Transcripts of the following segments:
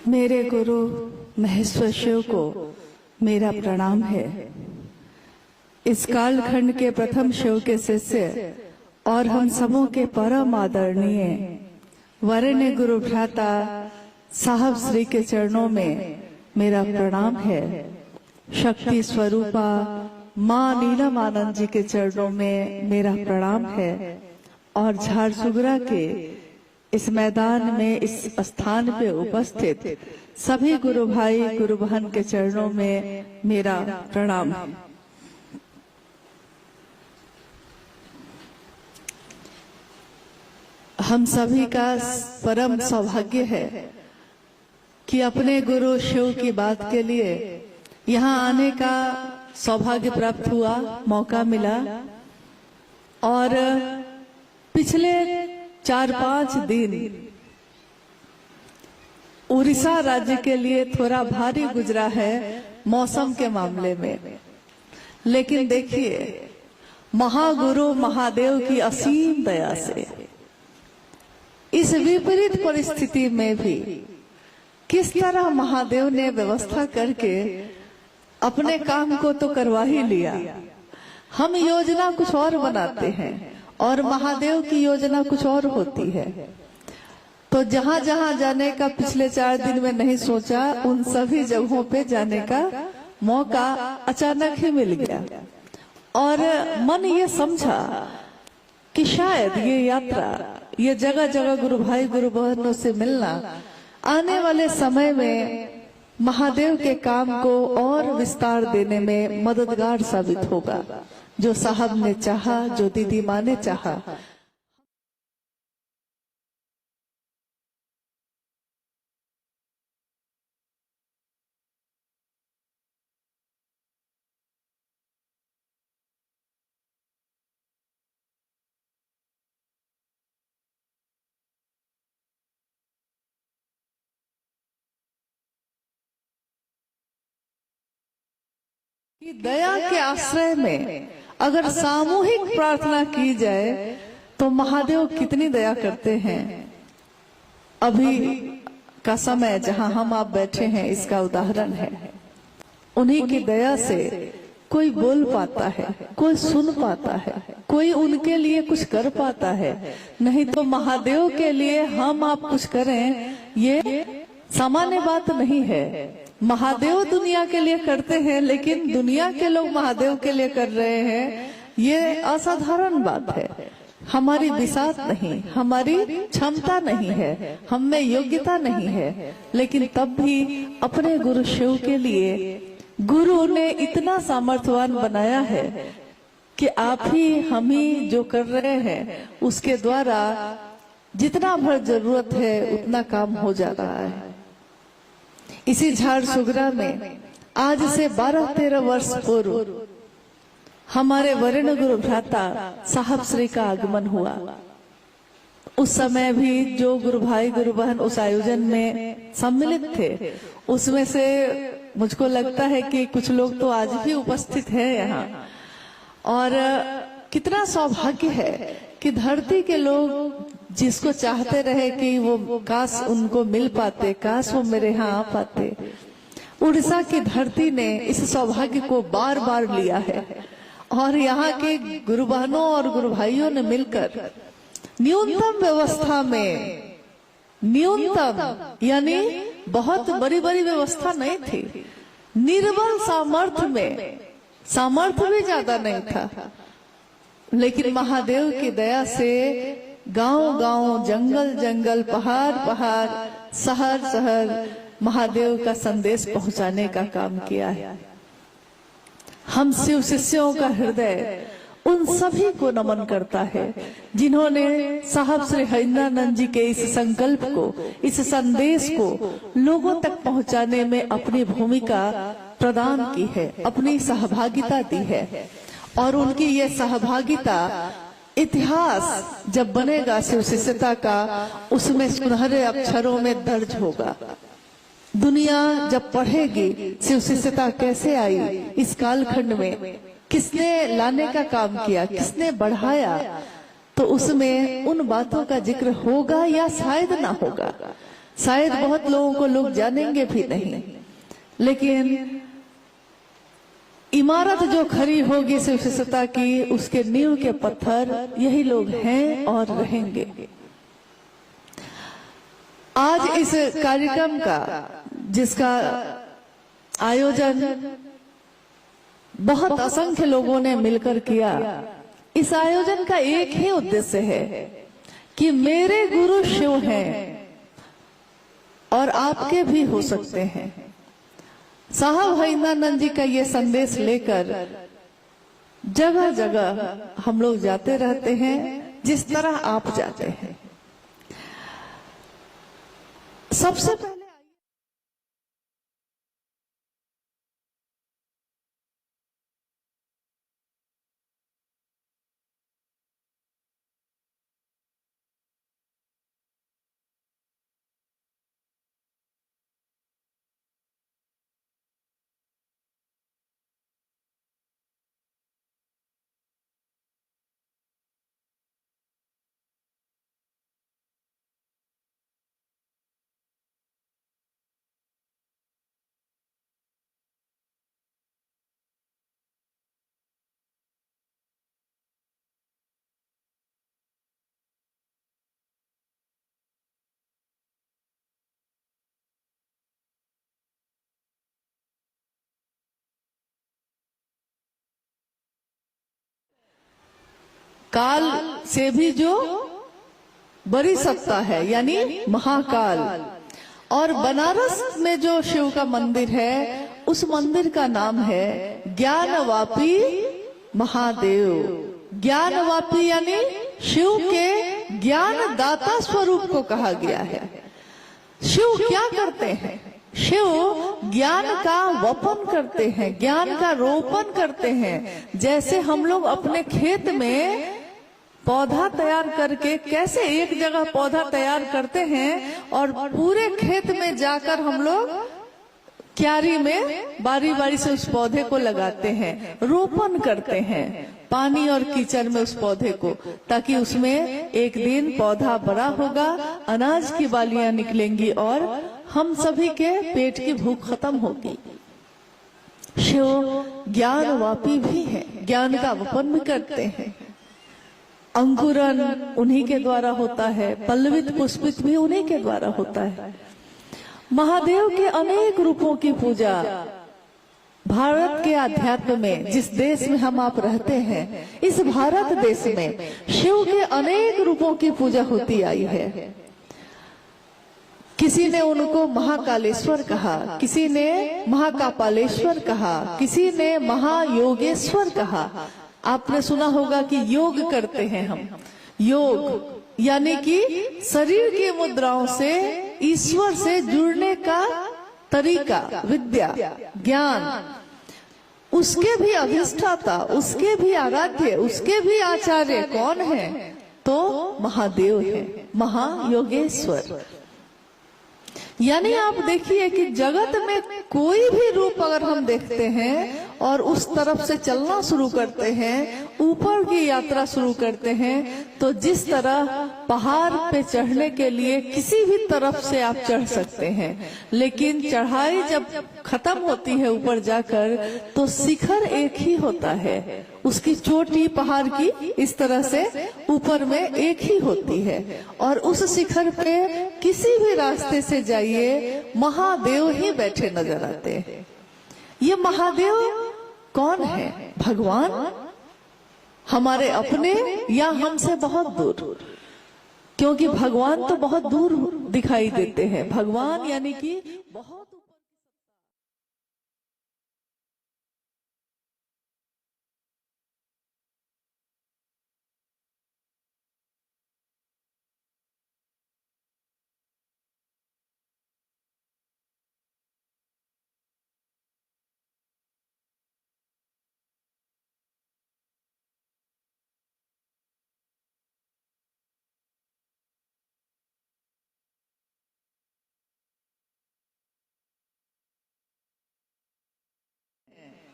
मेरे गुरु महेश्वर शिव को मेरा प्रणाम है। इस कालखंड के प्रथम शिव के शिष्य और हम सबों के परम आदरणीय वरेण्य गुरु भ्राता साहब श्री के चरणों में मेरा प्रणाम है। शक्ति स्वरूपा माँ नीलम आनंद जी के चरणों में मेरा प्रणाम है। और झारसुगड़ा के इस मैदान में इस स्थान पे उपस्थित सभी गुरु भाई गुरु बहन के चरणों में मेरा प्रणाम है। हम सभी का परम सौभाग्य है कि अपने गुरु शिव की बात के लिए यहाँ आने का सौभाग्य प्राप्त हुआ, मौका मिला। और पिछले 4-5 दिन उड़ीसा राज्य के लिए थोड़ा भारी गुजरा है मौसम के मामले में, लेकिन देखिए महागुरु महादेव की असीम दया से इस विपरीत परिस्थिति में भी किस तरह महादेव ने व्यवस्था करके अपने काम को तो करवा ही लिया। हम योजना कुछ और बनाते हैं और महादेव की योजना कुछ और होती है। तो जहां जहां जाने का पिछले 4 दिन में नहीं सोचा, उन सभी जगहों पे जाने का मौका अचानक ही मिल गया। और मन ये समझा कि शायद ये यात्रा, ये जगह जगह गुरु भाई गुरु बहनों से मिलना आने वाले समय में महादेव के काम को और विस्तार देने में मददगार साबित होगा। जो साहब ने चाहा, जो दीदी माँ ने चाहा। कि दया के आश्रय में अगर सामूहिक प्रार्थना की जाए तो महादेव कितनी दया करते हैं। अभी का समय जहां हम आप बैठे हैं इसका उदाहरण है। उन्हीं की दया से कोई बोल पाता है, कोई सुन पाता है, कोई उनके लिए कुछ कर पाता है। नहीं तो महादेव के लिए हम आप कुछ करें, ये सामान्य बात नहीं है। महादेव दुनिया के लिए करते हैं, लेकिन दुनिया के लोग महादेव के लिए कर रहे हैं, ये असाधारण बात है। हमारी बिसात नहीं, हमारी क्षमता नहीं है, हम में योग्यता नहीं है, लेकिन तब भी अपने गुरु शिव के लिए गुरु ने इतना सामर्थ्यवान बनाया है कि आप ही हम ही जो कर रहे हैं उसके द्वारा जितना भर जरूरत है उतना काम हो जा रहा है। इसी झारसुगड़ा में आज से 12-13 वर्ष पूर्व हमारे वरेण्य गुरु भ्राता साहब श्री का आगमन हुआ। उस समय भी जो गुरु भाई गुरु बहन उस आयोजन में सम्मिलित थे, उसमें से मुझको लगता है कि कुछ लोग तो आज भी उपस्थित हैं यहाँ। और कितना सौभाग्य है कि धरती के लोग जिसको चाहते रहे कि वो काश उनको मिल पाते, काश वो मेरे यहाँ आ पाते, उड़ीसा की धरती ने इस सौभाग्य को बार बार लिया है। और यहाँ के गुरु बहनों और गुरु भाइयों ने मिलकर न्यूनतम व्यवस्था में, न्यूनतम यानी बहुत बड़ी बड़ी व्यवस्था नहीं थी, निर्बल सामर्थ्य में, सामर्थ्य भी ज्यादा नहीं था, लेकिन महादेव की दया से गांव-गांव, जंगल-जंगल, पहाड़-पहाड़, शहर-शहर महादेव का संदेश पहुंचाने का काम किया है। हम शिव शिष्यों का हृदय उन सभी को नमन करता है जिन्होंने साहब श्री हरिंद्रानंद जी के इस संकल्प को, इस संदेश को लोगों तक पहुंचाने में अपनी भूमिका प्रदान की है, अपनी सहभागिता दी है। और उनकी ये सहभागिता इतिहास जब बनेगा शिव शिष्यता का, उसमें सुनहरे अक्षरों में दर्ज होगा। दुनिया जब पढ़ेगी शिव शिष्यता कैसे आई इस कालखंड में, किसने लाने का काम किया, किसने बढ़ाया, तो उसमें उन बातों का जिक्र होगा या शायद ना होगा। शायद बहुत लोगों को लोग जानेंगे भी नहीं, लेकिन इमारत जो खड़ी होगी शिवशता की, उसके नींव के पत्थर यही लोग हैं और रहेंगे। आज इस कार्यक्रम का, जिसका आयोजन बहुत असंख्य लोगों ने मिलकर किया, इस आयोजन का एक ही उद्देश्य है कि मेरे गुरु शिव हैं और आपके भी हो सकते हैं। साहब हरिंद्रानंद जी का ये संदेश लेकर जगह जगह हम लोग जाते रहते हैं, जिस तरह आप जाते हैं। सबसे पहले काल से भी जो बड़ी सत्ता है, यानी महाकाल। और बनारस में जो शिव का मंदिर है, उस मंदिर का नाम है ज्ञानवापी महादेव। ज्ञानवापी यानी शिव के ज्ञान दाता स्वरूप को कहा गया है। शिव क्या करते हैं? शिव ज्ञान का वपन करते हैं, ज्ञान का रोपण करते हैं। जैसे हम लोग अपने खेत में पौधा तैयार करके कैसे एक जगह पौधा तैयार करते हैं और पूरे खेत में जाकर हम लोग क्यारी में बारी बारी से उस पौधे को लगाते हैं, रोपण करते हैं पानी और कीचड़ में उस पौधे को, ताकि उसमें एक दिन पौधा बड़ा होगा, अनाज की बालियां निकलेंगी और हम सभी के पेट की भूख खत्म होगी। शिव ज्ञानवापी भी है, ज्ञान का वपन भी करते हैं। अंकुरन उन्हीं के द्वारा होता है, पल्लवित पुष्पित भी उन्हीं के द्वारा होता है। महादेव के अनेक रूपों की पूजा भारत के अध्यात्म में, जिस देश में हम आप रहते हैं, इस भारत देश में शिव के अनेक रूपों की पूजा होती आई है। किसी ने उनको महाकालेश्वर कहा, किसी ने महाकापालेश्वर कहा, किसी ने महायोगेश्वर कहा। आपने सुना होगा कि योग करते हैं हम। योग यानी कि शरीर की मुद्राओं से ईश्वर से जुड़ने का तरीका, विद्या, ज्ञान, उसके भी अधिष्ठाता, उसके भी आराध्य, उसके भी आचार्य कौन है? तो महादेव है, महायोगेश्वर। यानी आप देखिए कि जगत में कोई भी रूप अगर हम देखते हैं और उस तरफ से चलना शुरू करते हैं, ऊपर की यात्रा शुरू करते हैं, तो जिस तरह पहाड़ पे चढ़ने के लिए किसी भी तरफ से आप चढ़ सकते हैं, लेकिन चढ़ाई जब खत्म होती है ऊपर जाकर, तो शिखर एक ही होता है। उसकी चोटी पहाड़ की इस तरह से ऊपर में एक ही होती है, और उस शिखर पे किसी भी रास्ते से जाइए, महादेव ही बैठे नजर आते हैं। ये महादेव कौन है? भगवान, हमारे अपने या हमसे बहुत दूर? क्योंकि भगवान तो बहुत दूर दिखाई देते हैं। भगवान यानी कि बहुत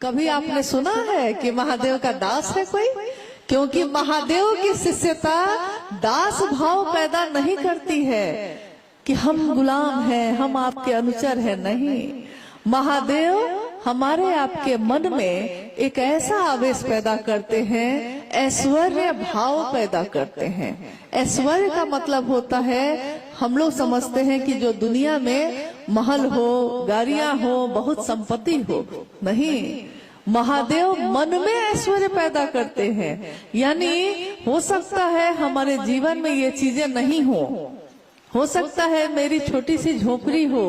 कभी आपने सुना है कि महादेव का दास है कोई? क्योंकि महादेव की शिष्यता दास भाव पैदा नहीं करती है। कि हम गुलाम हैं, हम आपके अनुचर हैं। नहीं, महादेव हमारे आपके मन में एक ऐसा आवेश पैदा करते हैं, ऐश्वर्य भाव पैदा करते हैं। ऐश्वर्य का मतलब होता है, हम लोग समझते हैं कि जो दुनिया में महल हो, गाड़ियां हो, बहुत संपत्ति हो। नहीं, महादेव मन में ऐश्वर्य पैदा करते हैं। यानी हो सकता है हमारे जीवन में ये चीजें नहीं हो सकता है मेरी छोटी सी झोपड़ी हो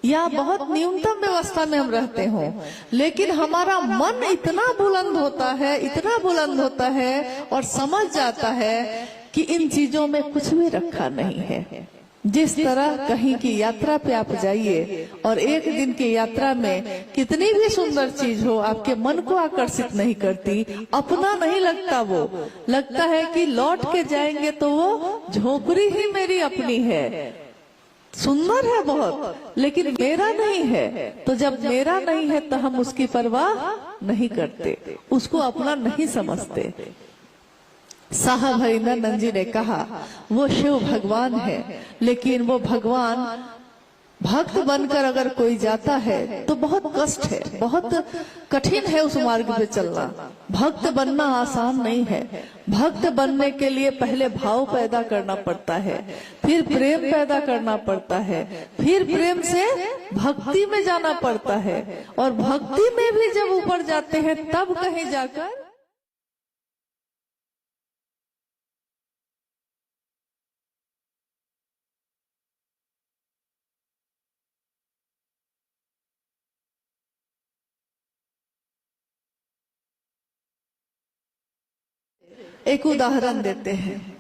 या बहुत न्यूनतम व्यवस्था में हम रहते हो, लेकिन हमारा मन इतना बुलंद होता है और समझ जाता है कि इन चीजों में कुछ भी रखा नहीं है। जिस तरह कहीं की यात्रा पे आप जाइए और एक दिन की यात्रा में कितनी भी सुंदर चीज हो, आपके मन को आकर्षित नहीं करती, अपना नहीं लगता, वो लगता है कि लौट के जाएंगे तो वो झोपड़ी ही मेरी अपनी है, सुंदर है बहुत, लेकिन मेरा नहीं है। तो जब मेरा नहीं है तो हम उसकी परवाह नहीं करते, उसको अपना नहीं समझते। साहब हरिनंदन जी ने कहा वो शिव भगवान है, लेकिन वो भगवान भक्त बनकर अगर कोई जाता है तो बहुत कष्ट है, बहुत कठिन है उस मार्ग पे चलना। भक्त बनना आसान नहीं है। भक्त बनने के लिए पहले भाव पैदा करना पड़ता है, फिर प्रेम पैदा करना पड़ता है, फिर प्रेम से भक्ति में जाना पड़ता है, और भक्ति में भी जब ऊपर जाते हैं तब कहीं जाकर एक उदाहरण देते हैं,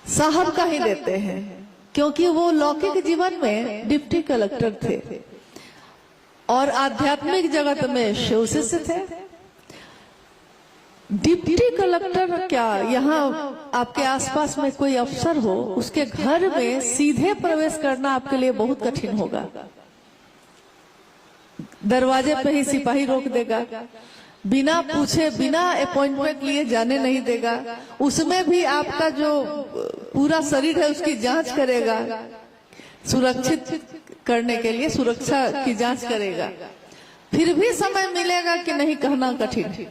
साहब का ही देते हैं, क्योंकि वो लौकिक जीवन में डिप्टी कलेक्टर थे और आध्यात्मिक जगत में शिव शिष्य थे। डिप्टी कलेक्टर क्या, यहाँ आपके आसपास में कोई अफसर हो, उसके घर में सीधे प्रवेश करना आपके लिए बहुत कठिन होगा। दरवाजे पे ही सिपाही रोक देगा, बिना पूछे, बिना अपॉइंटमेंट लिए जाने नहीं देगा। उसमें भी आपका जो पूरा शरीर है उसकी जांच करेगा, सुरक्षित करने के लिए सुरक्षा की जांच करेगा। फिर भी समय मिलेगा कि नहीं कहना कठिन।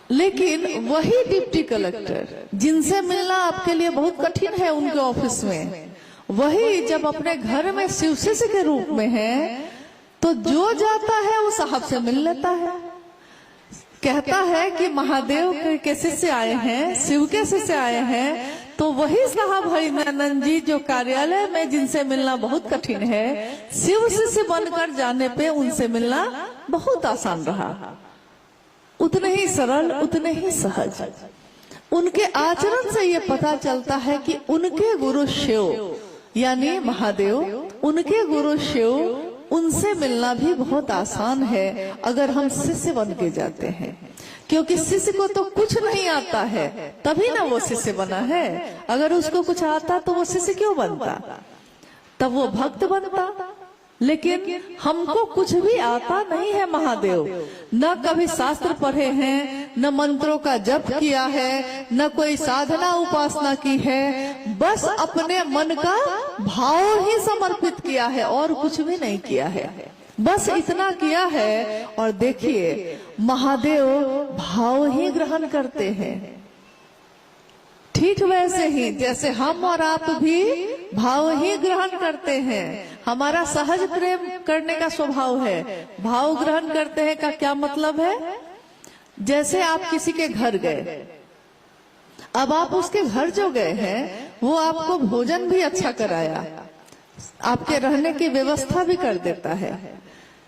लेकिन वही डिप्टी कलेक्टर जिनसे मिलना आपके लिए बहुत कठिन है उनके ऑफिस में, वही जब अपने घर में शिव शिष्य के रूप में है तो जो जाता है वो साहब से मिल लेता है, कहता है कि महादेव के शिष्य आए हैं, शिव के शिष्य आए हैं। तो वही साहब हरिनंदन जी जो कार्यालय में जिनसे मिलना बहुत कठिन है, शिव शिष्य बनकर जाने पे उनसे मिलना बहुत आसान रहा। उतने ही सरल, उतने ही सहज। उनके आचरण से ये पता चलता है कि उनके गुरु शिव यानी महादेव, उनके गुरु शिव, उनसे मिलना भी बहुत आसान है अगर हम शिष्य बन के जाते हैं। क्योंकि शिष्य को तो कुछ नहीं आता है, तभी ना वो शिष्य बना है। अगर उसको कुछ आता तो वो शिष्य क्यों बनता, तब वो भक्त बनता। लेकिन हमको कुछ भी आता नहीं है महादेव, न कभी शास्त्र पढ़े हैं, न मंत्रों का जप किया है, न कोई साधना उपासना की है, बस अपने मन का भाव ही समर्पित किया है और कुछ भी नहीं किया है। बस इतना किया है और देखिए महादेव भाव ही ग्रहण करते हैं। ठीक वैसे ही जैसे हम और आप भी भाव ही ग्रहण करते हैं। हमारा सहज प्रेम करने का स्वभाव है। भाव ग्रहण करते हैं का क्या मतलब है, जैसे आप किसी के घर गए, अब आप उसके घर जो गए हैं वो आपको भोजन भी अच्छा कराया, आपके रहने की व्यवस्था भी कर देता है,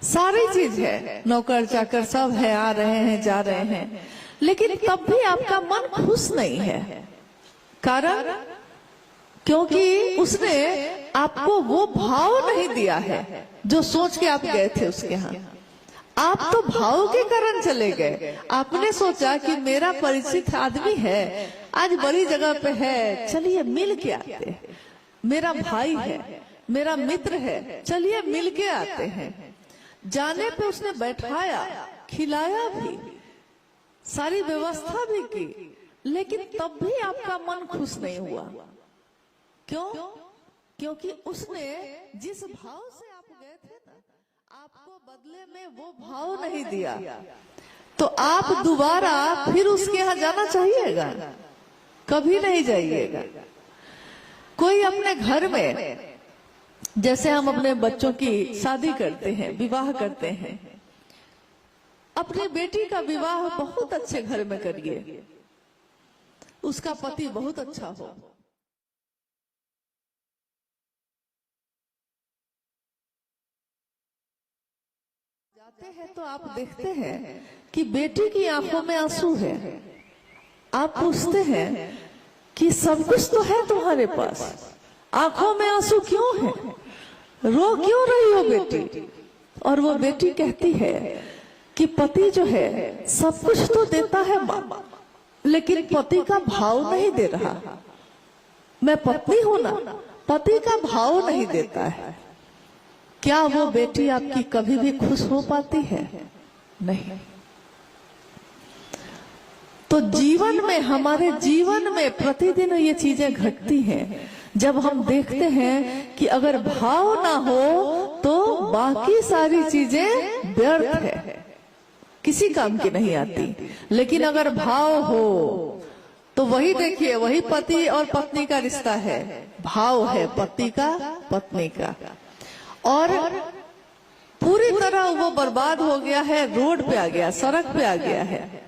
सारी चीज है, नौकर चाकर सब है, आ रहे हैं जा रहे हैं, लेकिन तब भी आपका मन खुश नहीं है। कारण क्योंकि उसने आपको वो भाव नहीं दिया है जो सोच के आप गए थे उसके यहाँ। आप तो भाव के कारण चले गए। आपने सोचा कि मेरा परिचित आदमी है, आज बड़ी जगह पे है, चलिए मिल के आते हैं, मेरा भाई है, मेरा मित्र है, चलिए मिल के आते हैं। जाने पे उसने बैठाया, खिलाया भी, सारी व्यवस्था भी की, लेकिन तब भी आपका मन खुश नहीं हुआ। क्यों? क्योंकि उसने जिस भाव से आप गए थे ना, आपको बदले में वो भाव नहीं दिया, तो आप दोबारा फिर उसके यहाँ जाना चाहिएगा? कभी नहीं जाइएगा। कोई अपने घर में, जैसे हम अपने बच्चों की शादी करते हैं, विवाह करते हैं, अपनी बेटी का विवाह बहुत अच्छे घर में करिए, उसका पति बहुत अच्छा हो। जाते हैं तो आप देखते हैं कि बेटी की आंखों में आंसू है। आप पूछते हैं कि सब कुछ तो है तुम्हारे पास, आंखों में आंसू क्यों है, रो क्यों रही हो बेटी? और वो बेटी कहती है कि पति जो है सब कुछ तो देता है माँ, लेकिन पति का भाव नहीं दे रहा। मैं पत्नी हूं ना, पति का भाव नहीं देता है। क्या वो बेटी आपकी कभी भी खुश हो पाती है? नहीं। तो जीवन में, हमारे जीवन में प्रतिदिन ये चीजें घटती हैं। जब हम देखते हैं कि अगर भाव ना हो तो बाकी सारी चीजें व्यर्थ है, किसी काम की नहीं आती। लेकिन अगर भाव हो तो वही देखिए, वही पति और पत्नी का रिश्ता है, भाव है पति का पत्नी का। और पूरी तरह वो बर्बाद हो गया है, रोड पे आ गया, सड़क पे आ गया है,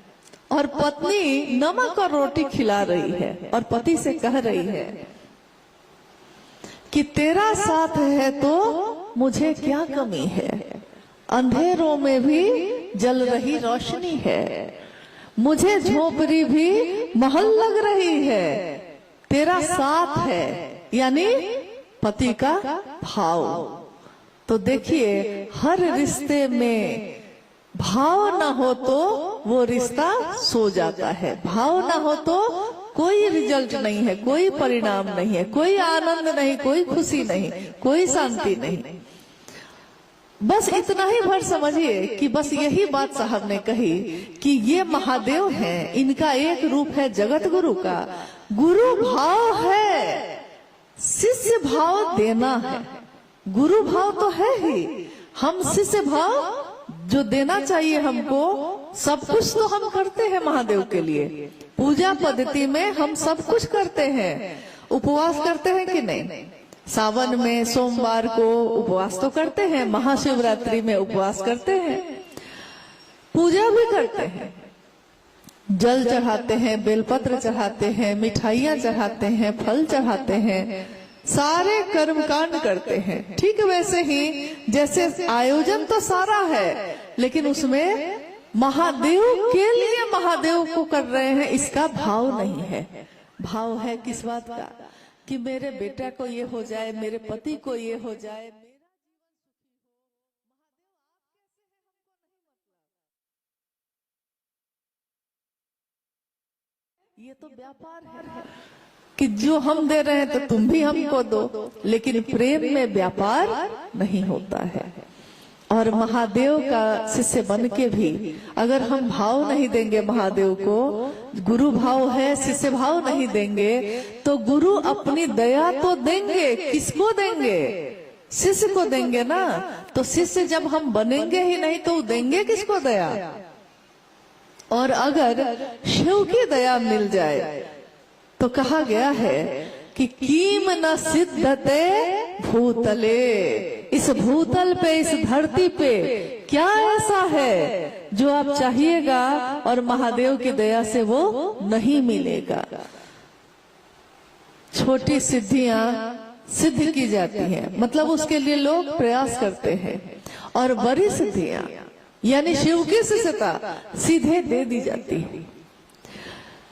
और पत्नी नमक और रोटी खिला रही है और पति से कह रही है कि तेरा साथ है तो मुझे क्या कमी है, अंधेरों में भी जल रही रोशनी है, मुझे झोपड़ी भी महल लग रही है, तेरा साथ है, यानी पति का भाव। तो देखिए, हर रिश्ते में भाव ना हो तो वो रिश्ता सो जाता है, भाव ना हो तो कोई रिजल्ट नहीं है, कोई परिणाम नहीं है, कोई आनंद नहीं, कोई खुशी नहीं, कोई शांति नहीं। बस इतना ही भर समझिए कि बस यही बात साहब ने कही कि ये महादेव हैं, इनका एक रूप है जगत गुरु का। गुरु भाव है, शिष्य भाव देना है। गुरु भाव तो है ही, हम शिष्य भाव जो देना चाहिए हमको, सब कुछ तो हम करते हैं महादेव के लिए। पूजा पद्धति में हम सब कुछ करते हैं। उपवास करते हैं कि नहीं? सावन में सोमवार को उपवास तो करते हैं, महाशिवरात्रि में उपवास करते हैं, पूजा भी करते हैं, जल चढ़ाते हैं, बेलपत्र चढ़ाते हैं, मिठाइयाँ चढ़ाते हैं, फल चढ़ाते हैं, सारे कर्मकांड करते हैं। ठीक वैसे ही जैसे आयोजन तो सारा है, लेकिन उसमें महादेव के लिए महादेव को कर रहे हैं, इसका भाव नहीं है। भाव है किस बात का? कि मेरे बेटा को ये हो जाए, मेरे पति को ये हो जाए, ये तो व्यापार है कि जो हम दे रहे हैं तो तुम भी हमको दो, लेकिन प्रेम में व्यापार नहीं होता है। और महादेव का शिष्य बन के भी अगर हम भाव नहीं देंगे महादेव को, गुरु भाव है, शिष्य भाव नहीं देंगे, तो गुरु अपनी दया तो देंगे, किसको देंगे? शिष्य को देंगे ना। तो शिष्य जब हम बनेंगे ही नहीं तो देंगे किसको दया? और अगर शिव की दया मिल जाए तो कहा गया है कि कीम न सिद्धते भूतले, इस भूतल पे, इस धरती पे क्या ऐसा है जो आप चाहिएगा और महादेव की दया से वो नहीं मिलेगा। छोटी सिद्धियां सिद्ध की जाती हैं, मतलब उसके लिए लोग प्रयास करते हैं, और बड़ी सिद्धियां यानी शिव की शिष्यता सीधे दे दी जाती है।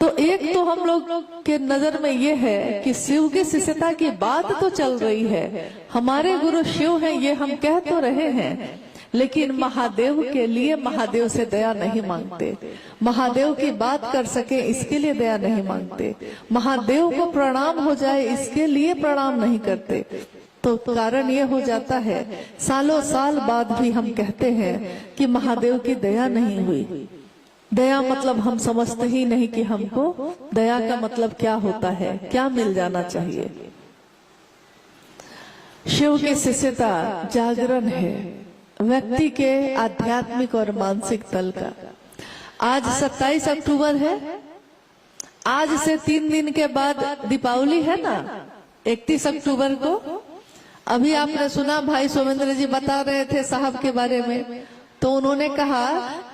तो एक तो हम लोग के नजर में ये है कि शिव की शिष्यता की बात तो चल रही है, हमारे गुरु शिव हैं ये हम कह तो रहे हैं, लेकिन महादेव के लिए महादेव से दया नहीं मांगते, महादेव की बात कर सके इसके लिए दया नहीं मांगते, महादेव को प्रणाम हो जाए इसके लिए प्रणाम नहीं करते। तो कारण ये हो जाता है, सालों साल बाद भी हम कहते हैं कि महादेव की दया नहीं हुई। दया मतलब हम समझते ही नहीं कि हमको दया का मतलब क्या होता है, क्या मिल जाना चाहिए। शिव की शिष्यता जागरण है व्यक्ति के आध्यात्मिक और मानसिक तल का। आज 27 अक्टूबर है। आज से 3 दिन के बाद दीपावली है ना, 31 अक्टूबर को। अभी आपने सुना भाई सोमेंद्र जी बता रहे थे साहब के बारे में, तो उन्होंने कहा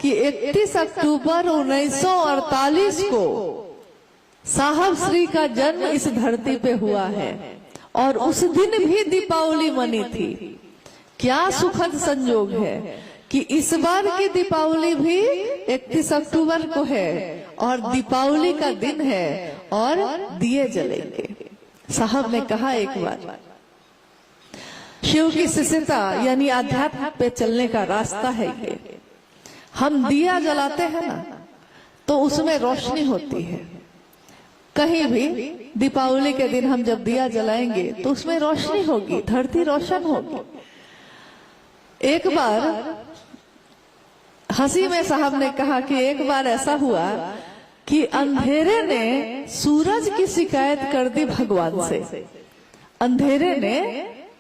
कि 31 अक्टूबर 1948 को साहब श्री का जन्म इस धरती पे हुआ है और उस दिन भी दीपावली मनी थी। क्या सुखद संयोग है कि इस बार की दीपावली भी 31 अक्टूबर को है और दीपावली का दिन है और दिए जलेंगे। साहब ने कहा एक बार, शिव की शिष्यता यानी आध्यात्म पे चलने का रास्ता है ये। हम दिया जलाते हैं ना तो उसमें रोशनी होती है। कहीं भी दीपावली के दिन हम जब दिया जलाएंगे तो उसमें रोशनी होगी, धरती रोशन होगी। एक बार हंसी में साहब ने कहा कि एक बार ऐसा हुआ कि अंधेरे ने सूरज की शिकायत कर दी भगवान से। अंधेरे ने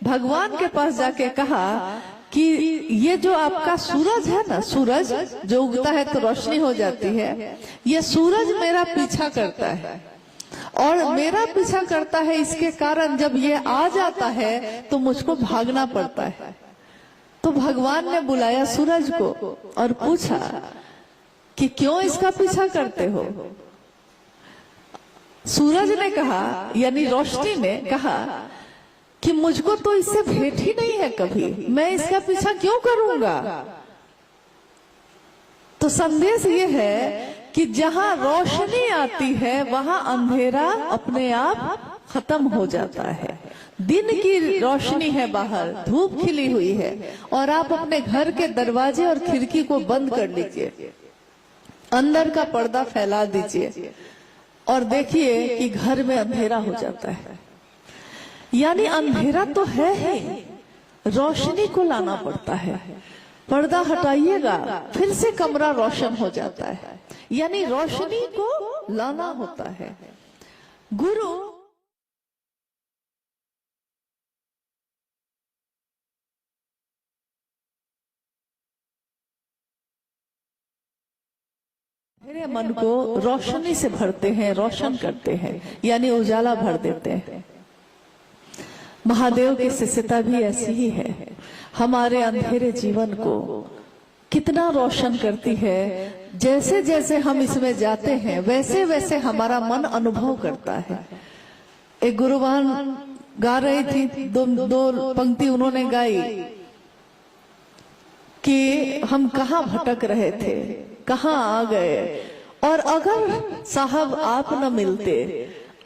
भगवान के पास जाके कहा कि ये जो आपका सूरज है ना, सूरज जो उगता है तो रोशनी हो जाती है, ये सूरज मेरा पीछा करता है और मेरा पीछा करता है। इसके कारण जब ये आ जाता है तो मुझको भागना पड़ता है। तो भगवान ने बुलाया सूरज को और पूछा कि क्यों इसका पीछा करते हो। सूरज ने कहा, यानी रोशनी ने कहा कि मुझको तो इससे भेंट ही नहीं है कभी, मैं इसका पीछा क्यों करूंगा। तो संदेश ये है कि जहां रोशनी आती है वहां अंधेरा अपने आप खत्म हो जाता है। दिन की रोशनी है, बाहर धूप खिली हुई है और आप अपने घर के दरवाजे और खिड़की को बंद कर लीजिए, अंदर का पर्दा फैला दीजिए और देखिए कि घर में अंधेरा हो जाता है। यानी अंधेरा तो है ही, रोशनी को लाना पड़ता है। पर्दा हटाइएगा फिर से कमरा रोशन हो जाता है, यानी रोशनी को लाना होता है। गुरु मेरे मन को रोशनी से भरते हैं, रोशन करते हैं, यानी उजाला भर देते हैं। महादेव की शिष्यता भी ऐसी ही है, हमारे अंधेरे जीवन को कितना रोशन करती है। जैसे जैसे हम इसमें जाते हैं वैसे वैसे हमारा मन अनुभव करता है। एक गुरुवान गा रही थी, दो पंक्ति उन्होंने गाई कि हम कहाँ भटक रहे थे, कहाँ आ गए, और अगर साहब आप न मिलते,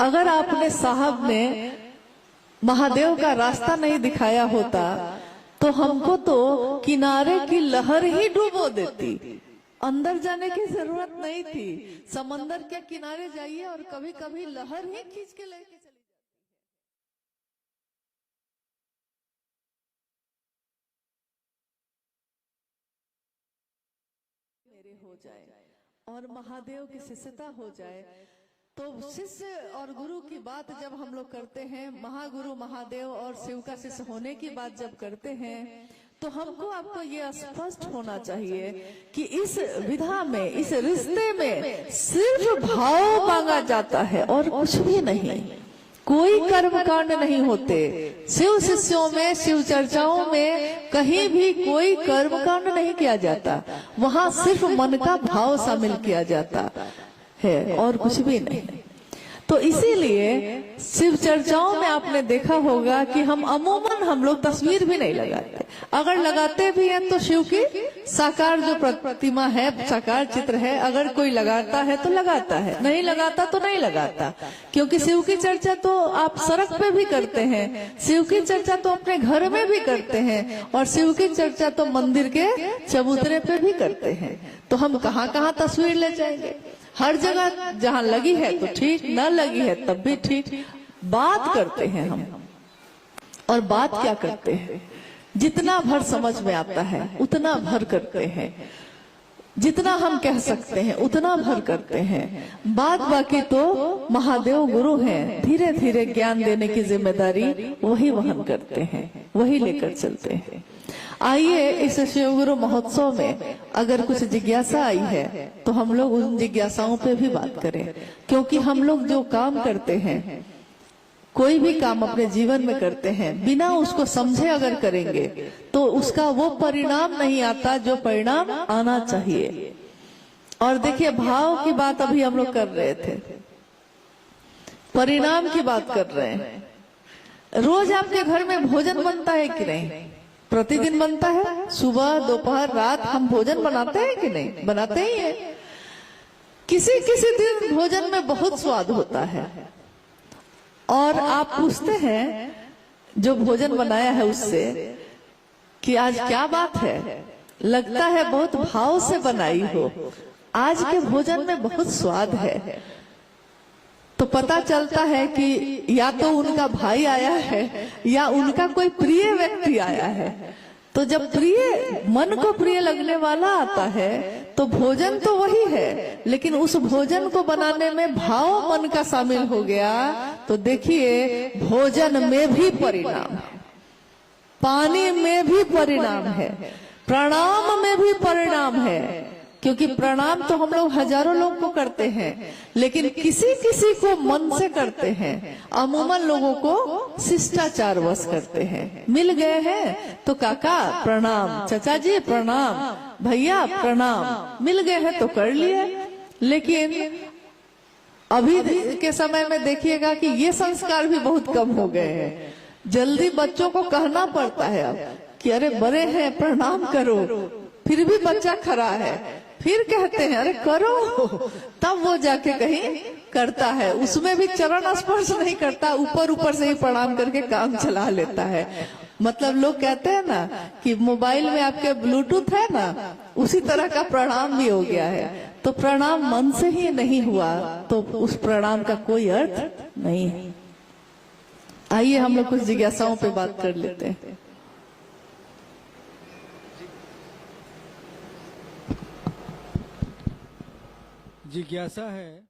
अगर आपने साहब ने महादेव का रास्ता नहीं दिखाया होता तो हमको तो किनारे की लहर ही डुबो देती। अंदर जाने की जरूरत नहीं थी, समंदर के किनारे जाइए और कभी कभी लहर ही खींच के लेके चली मेरे हो जाए और महादेव की शिष्यता हो जाए। तो शिष्य और गुरु की बात जब हम लोग करते हैं, महागुरु महादेव और शिव का शिष्य होने की बात जब करते हैं, तो हमको आपको ये स्पष्ट होना चाहिए कि इस विधा में, इस रिश्ते में सिर्फ भाव मांगा जाता है और कुछ भी नहीं। कोई कर्मकांड नहीं होते शिव शिष्यों में, शिव चर्चाओं में कहीं भी कोई कर्मकांड नहीं किया जाता। वहां सिर्फ मन का भाव शामिल किया जाता है और कुछ भी नहीं। तो इसीलिए शिव चर्चाओं में आपने देखा होगा कि हम अमूमन हम लोग तस्वीर भी नहीं लगाते। अगर लगाते भी हैं तो शिव की साकार जो प्रतिमा है, साकार चित्र है, अगर कोई लगाता है तो लगाता है, नहीं लगाता तो नहीं लगाता। क्योंकि शिव की चर्चा तो आप सड़क पे भी करते हैं, शिव की चर्चा तो अपने घर में भी करते हैं और शिव की चर्चा तो मंदिर के चबूतरे पे भी करते हैं। तो हम कहाँ कहाँ तस्वीर ले जाएंगे। हर जगह जहाँ लगी है तो ठीक, न लगी है तब भी ठीक। बात करते हैं हम, और बात क्या करते हैं, जितना भर समझ में आता है उतना भर करते हैं। जितना हम कह सकते हैं उतना भर करते हैं। बाद बाकी तो महादेव गुरु हैं, धीरे धीरे ज्ञान देने की जिम्मेदारी वही वहन करते हैं, वही लेकर चलते हैं। आइए इस शिव गुरु महोत्सव में अगर कुछ जिज्ञासा आई है तो हम लोग उन जिज्ञासाओं पे भी बात करें, क्योंकि हम लोग जो काम करते हैं, कोई भी काम अपने जीवन में करते हैं, बिना उसको समझे अगर करेंगे तो उसका वो परिणाम नहीं आता जो परिणाम आना चाहिए। और देखिए, भाव की बात अभी हम लोग कर रहे थे, परिणाम की बात कर रहे हैं। रोज आपके घर में भोजन बनता है कि नहीं? प्रतिदिन बनता है, सुबह दोपहर रात हम भोजन बनाते हैं कि नहीं? बनाते ही है। किसी किसी दिन भोजन में बहुत स्वाद होता है और आप पूछते हैं जो भोजन बनाया है उससे कि आज क्या बात है, लगता है बहुत भाव से बनाई हो, आज के भोजन में बहुत स्वाद है। तो पता चलता है कि या तो उनका भाई आया है या उनका कोई प्रिय व्यक्ति आया है। तो जब प्रिय, मन को प्रिय लगने वाला आता है तो भोजन तो वही है, लेकिन उस भोजन को बनाने में भाव मन का शामिल हो गया तो देखिए, भोजन में भी परिणाम है, पानी में भी परिणाम है, प्रणाम में भी परिणाम है। क्योंकि प्रणाम तो हम लोग हजारों लोग को करते हैं, लेकिन किसी किसी को मन से करते हैं। अमूमन लोगों को शिष्टाचार वश करते हैं। मिल गए हैं तो काका प्रणाम, चाचा जी प्रणाम, भैया प्रणाम, मिल गए हैं तो कर लिए। लेकिन अभी के समय में देखिएगा कि ये संस्कार भी बहुत कम हो गए हैं। जल्दी बच्चों को कहना पड़ता है अब कि अरे बड़े हैं प्रणाम करो, फिर भी बच्चा खड़ा है, फिर कहते हैं अरे करो, तब वो जाके कहीं करता है। उसमें भी चरण स्पर्श नहीं करता, ऊपर ऊपर से ही प्रणाम करके काम चला लेता है। मतलब लोग कहते हैं ना कि मोबाइल में आपके ब्लूटूथ है ना, उसी तरह का प्रणाम भी हो गया है। तो प्रणाम मन से ही नहीं हुआ तो उस प्रणाम का कोई अर्थ नहीं है। आइए हम लोग कुछ जिज्ञासाओं पे बात कर लेते हैं। जिज्ञासा है,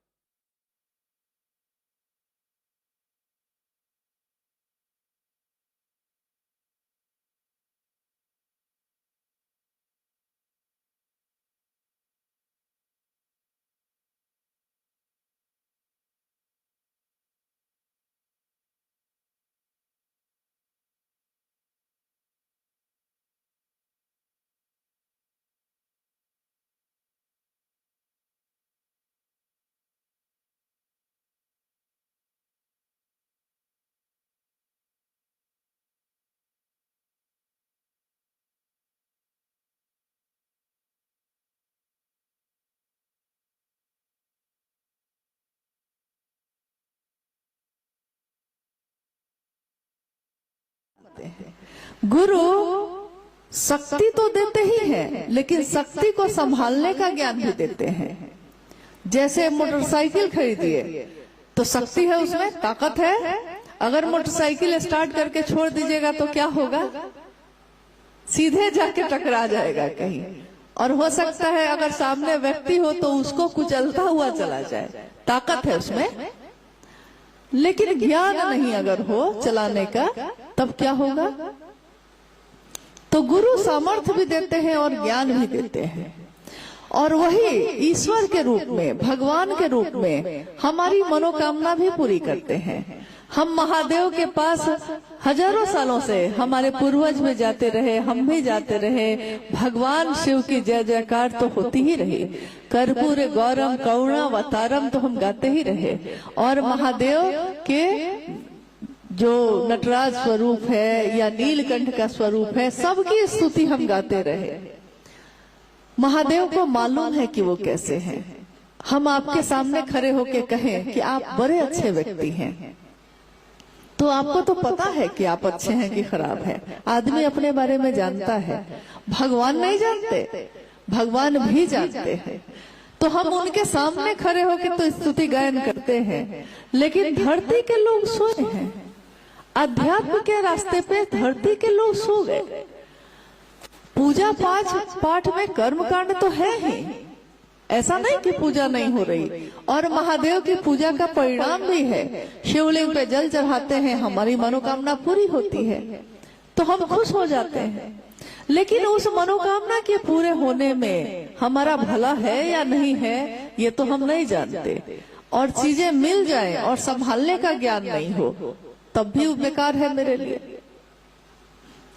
गुरु शक्ति तो देते ही हैं, लेकिन शक्ति को संभालने का ज्ञान भी देते हैं। जैसे मोटरसाइकिल खरीदिए तो शक्ति है, उसमें ताकत है। अगर मोटरसाइकिल स्टार्ट करके छोड़ दीजिएगा तो क्या होगा? सीधे जाके टकरा जाएगा कहीं। और हो सकता है अगर सामने व्यक्ति हो तो उसको कुचलता हुआ चला जाए, ताकत है उसमें। लेकिन ज्ञान नहीं अगर हो चलाने का, तब क्या होगा? तो गुरु सामर्थ्य भी देते हैं और ज्ञान भी देते हैं, और वही ईश्वर के रूप में, भगवान के रूप में हमारी मनोकामना भी पूरी करते हैं। हम महादेव के पास हजारों सालों से हमारे पूर्वज भी जाते रहे, हम भी जाते रहे। भगवान शिव की जय जयकार तो होती ही रही, कर्पूर गौरम करुणावतारम तो हम गाते ही रहे। और महादेव के जो नटराज स्वरूप है या नीलकंठ का स्वरूप है, सबकी स्तुति हम गाते रहे। महादेव को मालूम है कि वो कैसे हैं। हम आपके सामने खड़े होके कहें कि आप बड़े अच्छे व्यक्ति हैं, तो आपको तो पता है कि आप अच्छे हैं कि खराब हैं। आदमी अपने बारे में जानता है, भगवान नहीं जानते, भगवान भी जानते हैं। तो हम उनके सामने खड़े होके तो स्तुति गायन करते हैं, लेकिन धरती के लोग सोए हैं। अध्यात्म के रास्ते पे धरती के लोग सो गए। पूजा पाठ में कर्म कांड तो है ही, ऐसा नहीं कि पूजा नहीं हो रही। और महादेव की पूजा का परिणाम भी है, शिवलिंग पे जल चढ़ाते हैं, हमारी मनोकामना पूरी होती है तो हम खुश हो जाते हैं। लेकिन उस मनोकामना के पूरे होने में हमारा भला है या नहीं है ये तो हम नहीं जानते। और चीजें मिल जाए और संभालने का ज्ञान नहीं हो तब भी वो बेकार है मेरे लिए।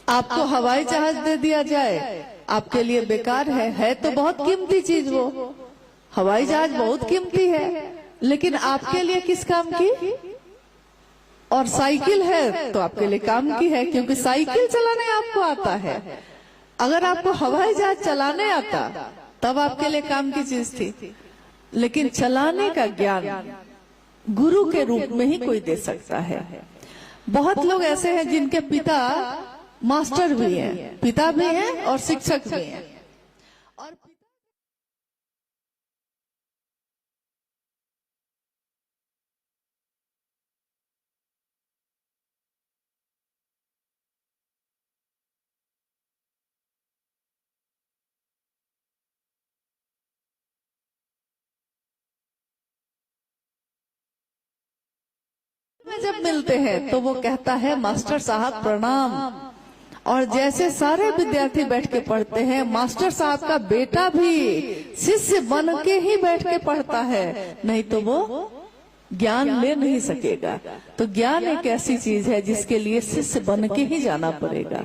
आपको हवाई जहाज दे दिया जाए आपके लिए बेकार है तो बहुत कीमती चीज वो, हवाई जहाज बहुत कीमती है, लेकिन आपके लिए किस काम की? और साइकिल है तो आपके लिए काम की है, क्योंकि साइकिल चलाने आपको आता है। अगर आपको हवाई जहाज चलाने आता तब आपके लिए काम की चीज थी, लेकिन चलाने का ज्ञान गुरु के रूप में ही कोई दे सकता है। बहुत लोग ऐसे हैं जिनके पिता मास्टर भी हैं, पिता भी हैं और शिक्षक भी हैं। और में जब मिलते हैं तो वो कहता है मास्टर साहब प्रणाम। और जैसे सारे विद्यार्थी बैठ के पढ़ते हैं, मास्टर साहब का बेटा भी शिष्य बन के ही बैठ के पढ़ता है, नहीं तो वो ज्ञान ले नहीं सकेगा। तो ज्ञान एक ऐसी चीज है जिसके लिए शिष्य बन के ही जाना पड़ेगा।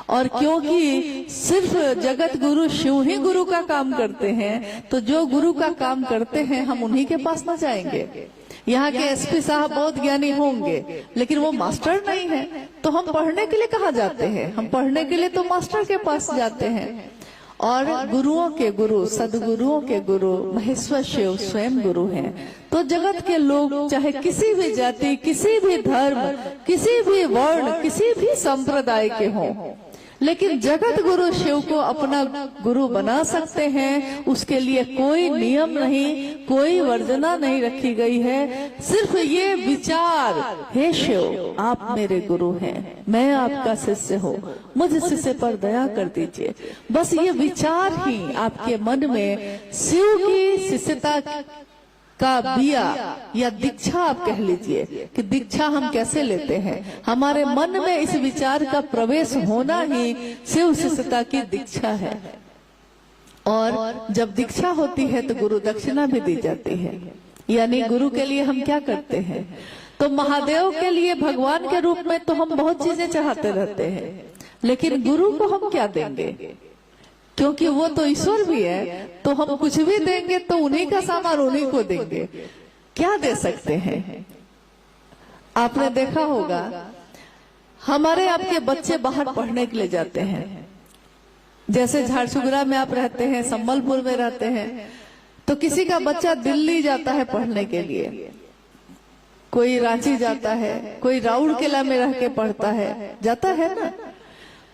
और क्योंकि सिर्फ जगत गुरु शिव ही गुरु का काम करते हैं, तो जो गुरु का काम करते हैं हम उन्हीं के पास न जाएंगे। यहाँ के एसपी साहब बहुत ज्ञानी होंगे लेकिन वो मास्टर नहीं है, तो हम पढ़ने के लिए कहाँ जाते हैं? हम पढ़ने के लिए तो मास्टर के पास जाते हैं। और गुरुओं के गुरु, सदगुरुओं के गुरु महेश्वर शिव स्वयं गुरु हैं। तो जगत के लोग चाहे किसी भी जाति, किसी भी धर्म, किसी भी वर्ण, किसी भी संप्रदाय के हों, लेकिन जगत गुरु शिव को अपना गुरु बना सकते हैं। उसके लिए कोई नियम नहीं, कोई वर्जना नहीं रखी गई है। सिर्फ ये विचार, हे शिव आप मेरे गुरु हैं, मैं आपका शिष्य हूँ, मुझ शिष्य पर दया कर दीजिए। बस ये विचार ही आपके मन में शिव की शिष्यता का बिया या दीक्षा आप कह लीजिए कि दीक्षा हम कैसे लेते हैं, हमारे मन में इस विचार का प्रवेश होना ही शिव शिष्यता की दीक्षा है। और जब दीक्षा होती है तो गुरु दक्षिणा भी दी जाती है। यानी गुरु के लिए हम क्या करते हैं? तो महादेव के लिए भगवान के रूप में तो हम बहुत चीजें चाहते रहते हैं, लेकिन गुरु को हम क्या देंगे? क्योंकि वो तो ईश्वर भी है, तो हम कुछ भी देंगे तो उन्हीं का सामान उन्हीं को देंगे। क्या दे सकते हैं? आपने देखा होगा हमारे आपके बच्चे बाहर पढ़ने के लिए जाते हैं। जैसे झारसुगुड़ा में आप रहते हैं, संबलपुर में रहते हैं, तो किसी का बच्चा दिल्ली जाता है पढ़ने के लिए, कोई रांची जाता है, कोई राउरकेला में रह के पढ़ता है, जाता है ना।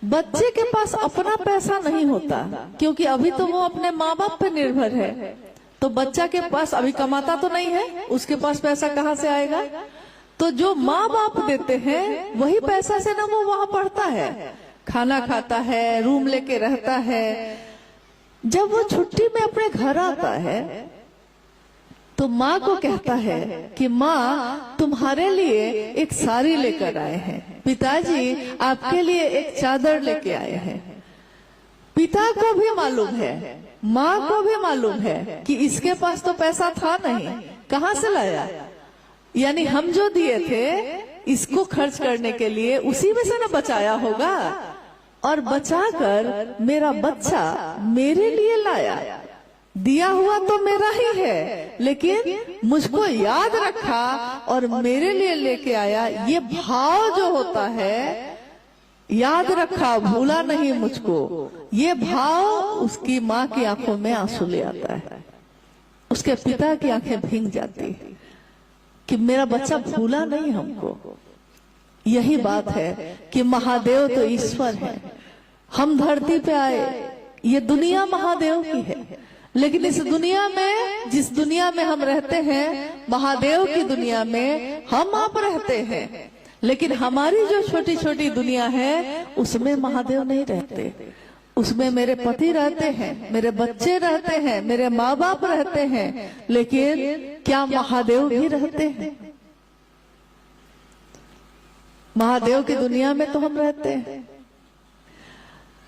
बच्चे के पास अपना पैसा नहीं होता, क्योंकि अभी तो वो अपने माँ बाप पे निर्भर है। तो बच्चा के पास अभी कमाता तो नहीं है, उसके पास पैसा कहाँ से आएगा? तो जो माँ बाप देते हैं वही पैसा से ना वो वहां पढ़ता है, खाना खाता है, रूम लेके रहता है। जब वो छुट्टी में अपने घर आता है तो माँ को कहता है कि माँ तुम्हारे लिए एक साड़ी लेकर आए हैं, पिताजी आपके लिए एक चादर लेके आए हैं। पिता को भी मालूम है, माँ को भी मालूम है कि इसके पास तो पैसा था नहीं, कहाँ से लाया? यानी हम जो दिए थे इसको खर्च करने के लिए उसी में से ना बचाया होगा, और बचाकर मेरा बच्चा मेरे लिए लाया। दिया हुआ तो मेरा ही है, लेकिन मुझको याद रखा और मेरे लिए लेके आया। ये भाव जो होता है, याद रखा, भूला नहीं मुझको, ये भाव उसकी माँ की आंखों में आंसू ले आता है, उसके पिता की आंखें भींग जाती है कि मेरा बच्चा भूला नहीं हमको। यही बात है कि महादेव तो ईश्वर है, हम धरती पे आए, ये दुनिया महादेव की है, लेकिन इस दुनिया में, जिस दुनिया में हम रहते हैं, महादेव की दुनिया में हम आप रहते हैं। लेकिन हमारी जो छोटी छोटी दुनिया है उसमें महादेव नहीं रहते। उसमें मेरे पति रहते हैं, मेरे बच्चे रहते हैं, मेरे माँ बाप रहते हैं, लेकिन क्या महादेव भी रहते हैं? महादेव की दुनिया में तो हम रहते हैं।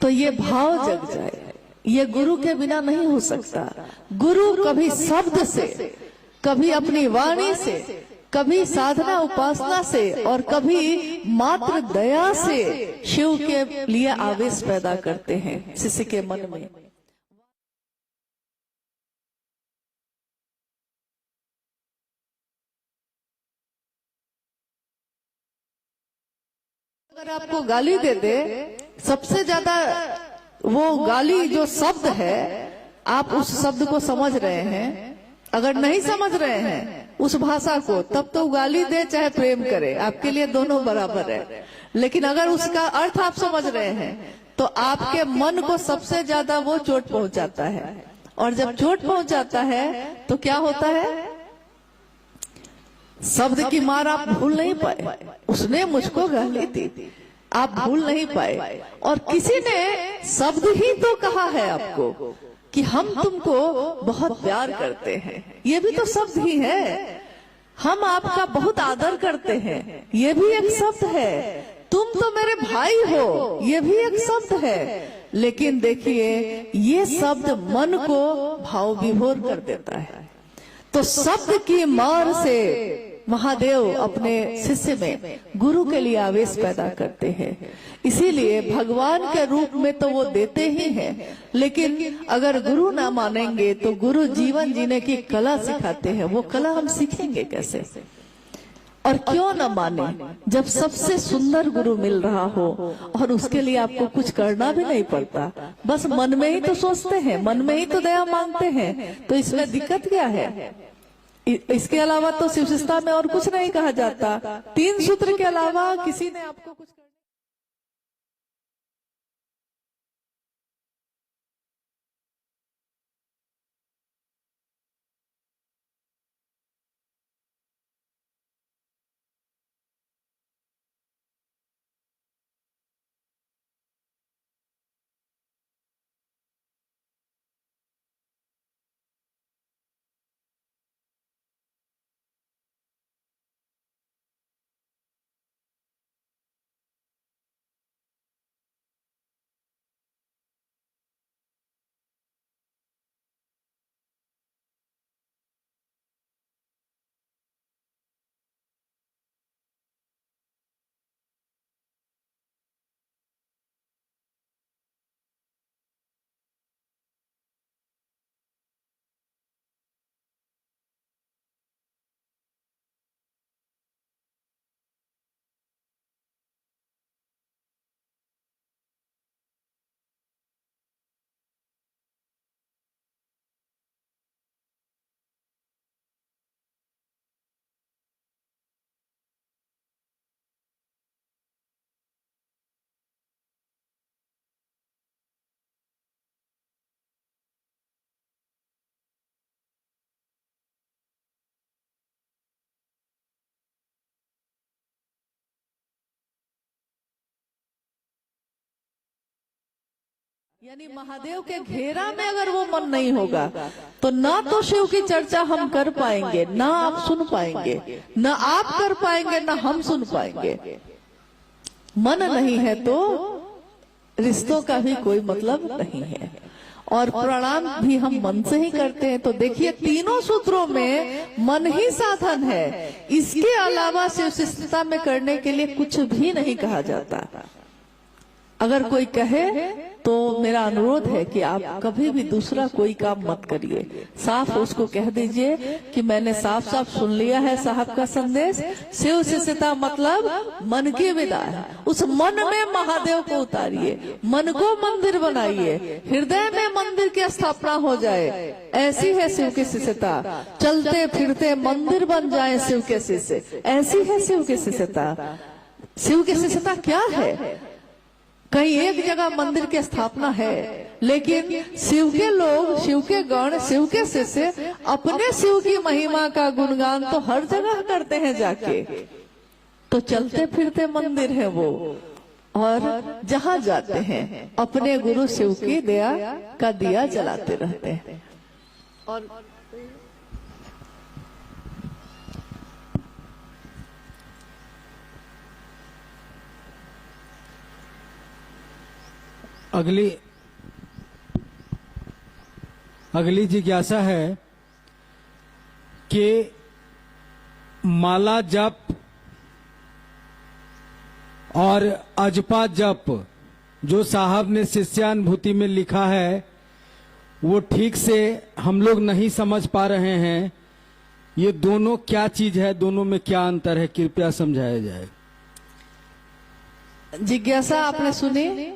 तो ये भाव जग जाए, ये गुरु के बिना नहीं हो सकता। गुरु कभी शब्द से, कभी अपनी वाणी से, कभी साधना उपासना से और कभी मात्र दया से शिव के लिए आवेश पैदा करते हैं शिष्य के मन में। अगर आपको गाली दे दे, सबसे ज्यादा वो गाली जो शब्द है, आप उस शब्द को समझ रहे हैं। अगर नहीं समझ रहे हैं उस भाषा को, तब तो गाली दे चाहे प्रेम करे, आपके लिए दोनों बराबर है। लेकिन अगर उसका अर्थ आप समझ रहे हैं तो आपके मन को सबसे ज्यादा वो चोट पहुंचाता है। और जब चोट पहुंचाता है तो क्या होता है? शब्द की मार आप भूल नहीं पाए। उसने मुझको गाली दी, आप भूल नहीं पाए। और किसी ने शब्द ही तो कहा है आपको कि हम तुमको बहुत प्यार करते हैं, ये भी तो शब्द ही है। हम आपका बहुत आदर करते हैं, ये भी एक शब्द है। तुम तो मेरे भाई हो, ये भी एक शब्द है। लेकिन देखिए, ये शब्द मन को भाव विभोर कर देता है। तो शब्द की मार से महादेव अपने शिष्य में गुरु के लिए आवेश पैदा करते हैं। इसीलिए भगवान के रूप में तो वो देते ही हैं, लेकिन अगर गुरु ना मानेंगे तो गुरु जीवन जीने की कला सिखाते हैं। वो कला हम सीखेंगे कैसे? और क्यों न माने, जब सबसे सुंदर गुरु मिल रहा हो और उसके लिए आपको कुछ करना भी नहीं पड़ता, बस मन में ही तो सोचते हैं, मन में ही तो दया मांगते हैं। तो इसमें दिक्कत क्या है? इसके अलावा तो शिव शिष्टता में और कुछ नहीं कहा जाता। 3 सूत्र के अलावा किसी ने आपको कुछ यानी महादेव के घेरा में अगर वो मन नहीं होगा तो ना तो शिव की चर्चा हम कर पाएंगे, ना आप सुन पाएंगे, ना आप कर पाएंगे, ना हम सुन पाएंगे। मन नहीं है तो रिश्तों का भी कोई मतलब नहीं है। और प्रणाम भी हम मन से ही करते हैं। तो देखिए, तीनों सूत्रों में मन ही साधन है। इसके अलावा शिव शिष्टता में करने के लिए कुछ भी नहीं कहा जाता। अगर कोई कहे तो मेरा अनुरोध है कि आप कभी भी दूसरा कोई काम मत करिए। साफ उसको कह दीजिए कि मैंने साफ साफ सुन लिया है साहब का संदेश। शिव शिष्टता मतलब मन की विदा है। उस मन में महादेव को उतारिए, मन को मंदिर बनाइए, हृदय में मंदिर की स्थापना हो जाए। ऐसी है शिव की शिष्यता। चलते फिरते मंदिर बन जाए शिव के शिष्य, ऐसी है शिव की शिष्यता। शिव की शिष्यता क्या है? कहीं एक जगह मंदिर की स्थापना है, लेकिन शिव के लोग, शिव के गण, शिव के शिष्य अपने शिव की महिमा का गुणगान तो हर जगह करते हैं जाके। तो चलते फिरते मंदिर है वो। और जहां जाते हैं अपने गुरु शिव की दया का दिया जलाते रहते हैं। और अगली जिज्ञासा है कि माला जप और अजपा जप जो साहब ने शिष्यानुभूति में लिखा है वो ठीक से हम लोग नहीं समझ पा रहे हैं। ये दोनों क्या चीज है, दोनों में क्या अंतर है, कृपया समझाया जाए। जिज्ञासा आपने सुनी।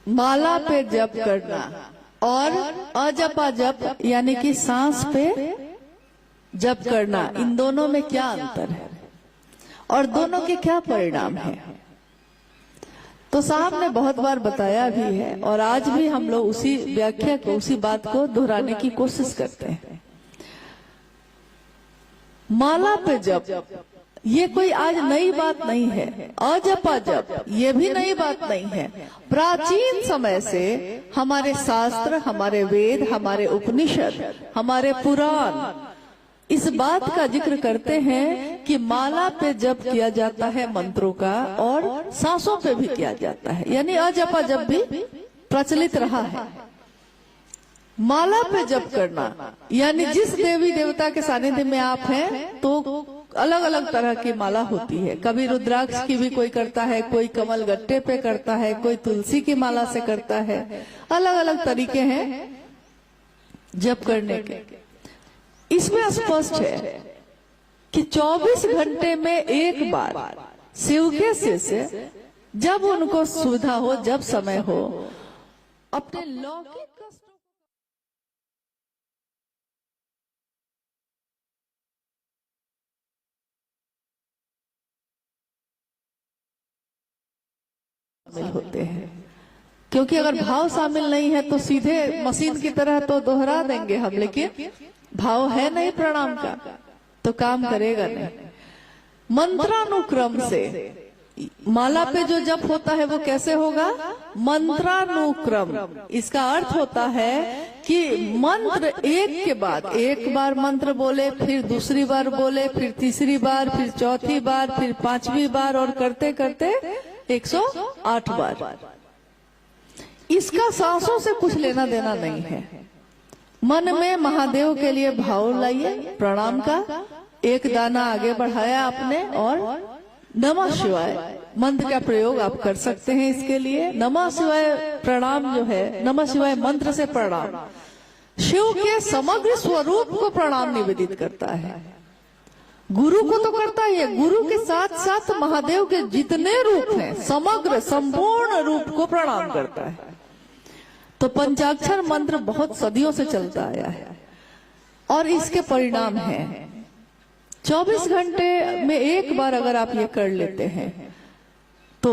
माला पे जप करना और अजपा जप यानी कि सांस पे जप करना, इन दोनों में क्या अंतर है और दोनों के क्या परिणाम है? तो साहब ने बहुत बार बताया भी है और आज भी हम लोग उसी व्याख्या को, उसी बात को दोहराने की कोशिश करते हैं। माला पे जप ये कोई आज नई बात नहीं है। अजपा जप ये भी नई बात नहीं है। प्राचीन समय से हमारे शास्त्र, हमारे वेद, हमारे उपनिषद, हमारे पुराण इस बात का जिक्र करते हैं कि माला पे जप किया जाता है मंत्रों का और सांसों पे भी किया जाता है, यानी अजपा जप भी प्रचलित रहा है। माला पे जप करना यानी जिस देवी देवता के सानिध्य में आप हैं तो अलग अलग तरह की माला होती है। कभी रुद्राक्ष की भी कोई करता है, कोई कमल गट्टे पे करता है, कोई तुलसी की माला से करता है। अलग अलग तरीके हैं जप करने के। इसमें स्पष्ट है कि 24 घंटे में एक बार शिव के शिष्य जब उनको सुविधा हो, जब समय हो, अपने लौकिक कष्टों शामिल होते हैं। क्योंकि अगर भाव शामिल नहीं है तो सीधे मशीन की तरह तो दोहरा देंगे हम, लेकिन भाव है नहीं प्रणाम का तो काम करेगा नहीं। मंत्रानुक्रम से माला पे जो जप होता है वो कैसे होगा? मंत्रानुक्रम। इसका अर्थ होता है कि मंत्र एक के बाद एक बार मंत्र बोले, फिर दूसरी बार बोले, फिर तीसरी बार, फिर चौथी बार, फिर पांचवी बार और करते करते 108 बार। इसका सांसों से कुछ लेना देना नहीं है। मन में महादेव के लिए भाव लाइए प्रणाम का, एक दाना आगे बढ़ाया आपने और नमः शिवाय मंत्र का प्रयोग आप कर सकते हैं। इसके लिए नमः शिवाय प्रणाम जो है, नमः शिवाय मंत्र से प्रणाम शिव के समग्र स्वरूप को प्रणाम निवेदित करता है। गुरु को तो करता ही है, गुरु के साथ साथ महादेव के जितने रूप हैं समग्र संपूर्ण रूप को प्रणाम करता है। तो पंचाक्षर मंत्र बहुत सदियों से चलता आया है और इसके परिणाम हैं 24 घंटे में एक बार अगर आप ये कर लेते हैं तो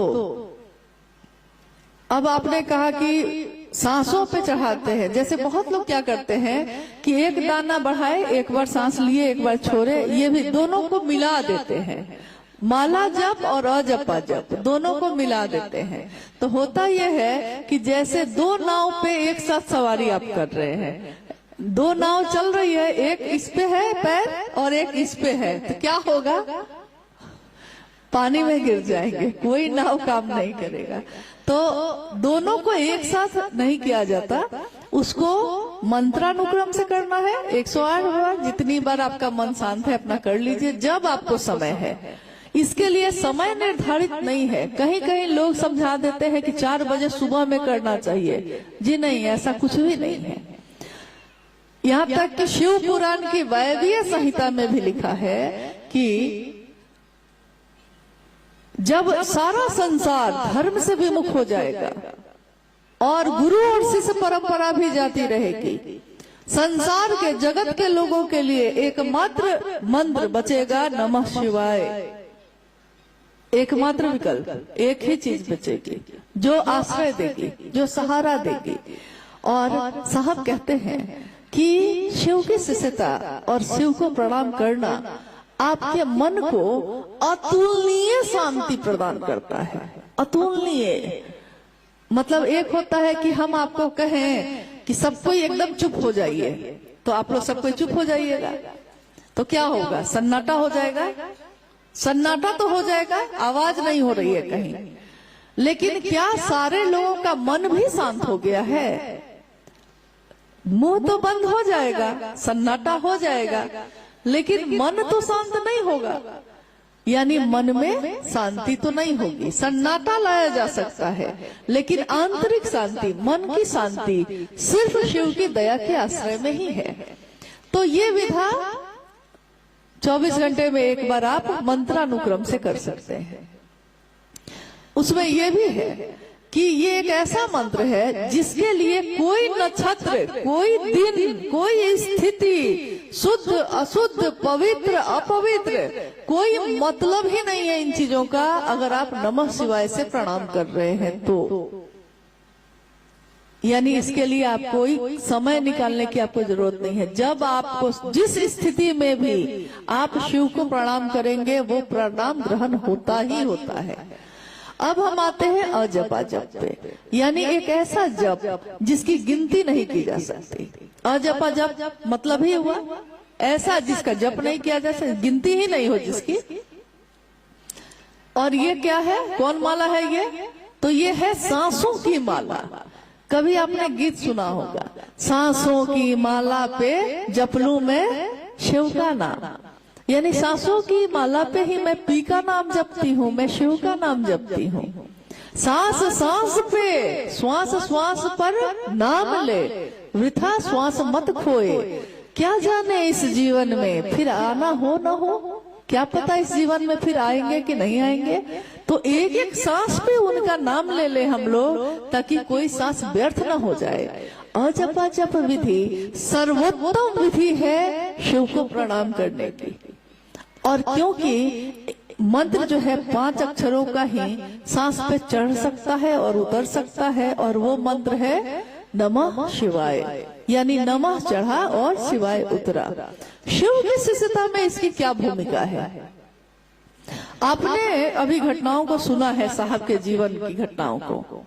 अब आपने कहा कि सांसों पे चढ़ाते हैं। जैसे बहुत लोग क्या करते हैं कि एक दाना बढ़ाए, एक बार सांस लिए, एक बार छोड़े, ये भी दोनों को मिला देते हैं। माला जप और अजपा जप दोनों को मिला देते हैं। तो होता यह है कि जैसे दो नाव पे एक साथ सवारी आप कर रहे हैं, दो नाव चल रही है, एक इस पे है पैर और एक इस पे है, तो क्या होगा? पानी में गिर जाएंगे, कोई नाव काम नहीं करेगा। तो दोनों को एक साथ नहीं किया जाता, उसको मंत्रानुक्रम से करना है। 108 बार, जितनी बार आपका मन शांत है अपना कर लीजिए, जब आपको समय है। इसके लिए समय निर्धारित नहीं है। कहीं कहीं लोग समझा देते हैं कि 4 बजे सुबह में करना चाहिए। जी नहीं, ऐसा कुछ भी नहीं है। यहाँ तक कि शिव पुराण की वायवीय संहिता में भी लिखा है कि जब सारा संसार धर्म से विमुख हो जाएगा और गुरु और शिष्य परंपरा भी जाती रहेगी, संसार के जगत के लोगों के लिए एकमात्र मंत्र बचेगा नमः शिवाय। एकमात्र विकल्प, एक ही चीज बचेगी जो आश्रय देगी, जो सहारा देगी। और साहब कहते हैं कि शिव की शिष्यता और शिव को प्रणाम करना आपके मन को अतुलनीय शांति प्रदान करता है। अतुलनीय मतलब एक होता है कि हम आपको कहें कि सब कोई एकदम चुप हो जाइए, तो आप लोग सब कोई चुप हो जाइएगा, तो क्या होगा? सन्नाटा हो जाएगा। सन्नाटा तो हो जाएगा, आवाज नहीं हो रही है कहीं। लेकिन क्या सारे लोगों का मन भी शांत हो गया है? मुंह तो बंद हो जाएगा, सन्नाटा हो जाएगा, लेकिन मन तो शांत नहीं होगा। यानी मन में शांति तो नहीं होगी। सन्नाटा लाया जा सकता है, लेकिन आंतरिक शांति, मन की शांति सिर्फ शिव की दया के आश्रय में ही है। तो ये विधा 24 घंटे में एक बार आप मंत्रानुक्रम से कर सकते हैं। उसमें यह भी है कि ये एक ऐसा मंत्र है जिसके लिए कोई नक्षत्र, कोई दिन, कोई स्थिति, शुद्ध अशुद्ध, पवित्र अपवित्र, कोई मतलब ही नहीं है इन चीजों का। अगर आप नमः शिवाय से प्रणाम कर रहे हैं तो यानी इसके लिए आप कोई समय निकालने की आपको जरूरत नहीं है। जब आपको जिस स्थिति में भी आप शिव को प्रणाम करेंगे वो प्रणाम ग्रहण होता ही होता है। अब हम आते हैं अजपा जप पे, यानी एक ऐसा जप जिसकी गिनती नहीं की जा सकती। अजपा जप मतलब ही हुआ ऐसा जिसका जप नहीं किया जा सकता, गिनती ही नहीं हो जिसकी। और ये क्या है? कौन माला है ये? तो ये है सांसों की माला। कभी आपने गीत सुना होगा, सांसों की माला पे जपलूं मैं शिव का नाम। यानी सांसों की माला पे ही मैं पी का नाम जपती हूँ, मैं शिव का नाम जपती हूँ। सांस सांस पे, श्वास श्वास पर नाम ले, वृथा श्वास मत खोए। क्या जाने इस जीवन में फिर आना हो न हो, क्या पता इस जीवन में फिर आएंगे कि नहीं आएंगे। तो एक एक सांस पे उनका नाम ले ले हम लोग, ताकि कोई सांस व्यर्थ न हो जाए। अजपा जप विधि सर्वोत्तम विधि है शिव को प्रणाम करने की। और क्योंकि मंत्र जो है 5 अक्षरों का ही सांस पे चढ़ सकता है और उतर सकता है, और वो मंत्र है नमः शिवाय, यानी नमः चढ़ा और शिवाय उतरा। शिव की शिष्यता में इसकी क्या भूमिका है? आपने अभी घटनाओं को सुना है, साहब के जीवन की घटनाओं को।